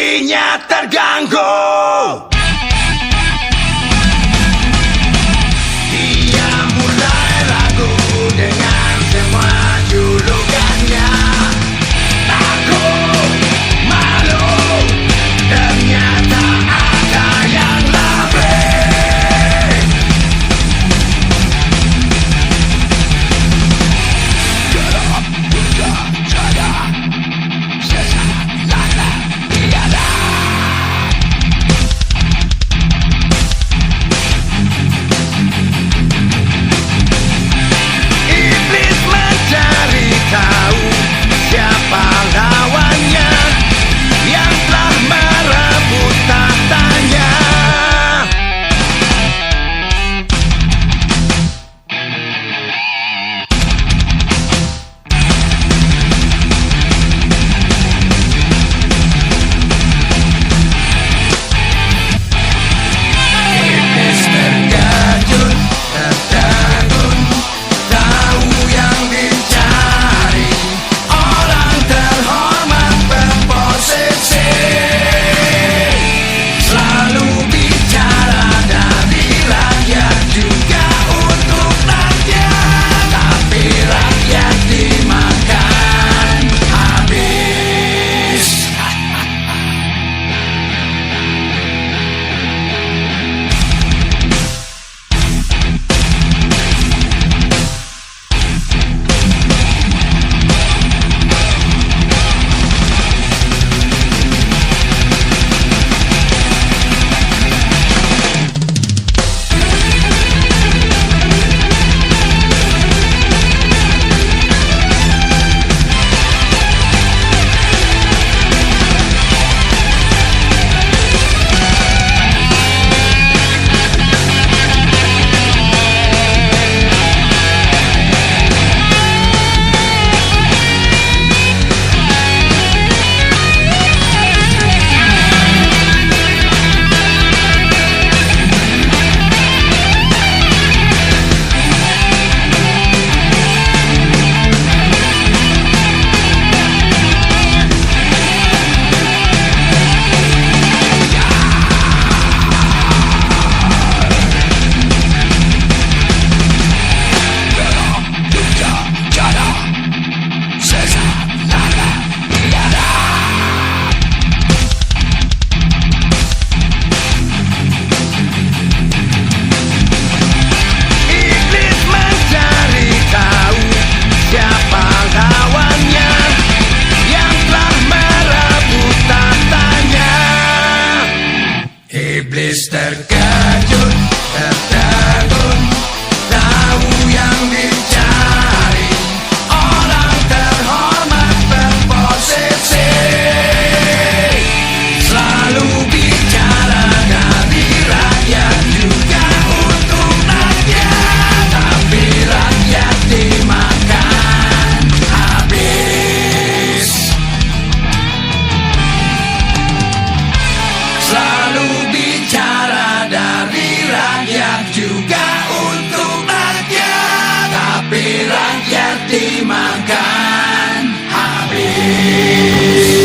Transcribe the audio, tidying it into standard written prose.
hatinya terganggu. Dia mulai ragu dengan semua julukannya. Takut, malu, ternyata ada yang lebih. Gelap sudah tiada, sesaat tiada. Iblis mencari tahu siapa lawannya yang telah merebut tahtanya. Iblis terkejut, tertegun, tahu yang dicari orang terhormat berposisi. Selalu bicara dari rakyat juga untuk rakyat, tapi rakyat dimakan habis. Iblis mencari tahu siapa lawannya yang telah merebut tahtanya. Iblis terkejut, tertegun, tahu yang dicari orang terhormat berposisi. Selalu bicara dari rakyat juga untuk rakyat, tapi rakyat dimakan habis. Selalu bicara dari rakyat juga untuk rakyat, tapi rakyat dimakan habis.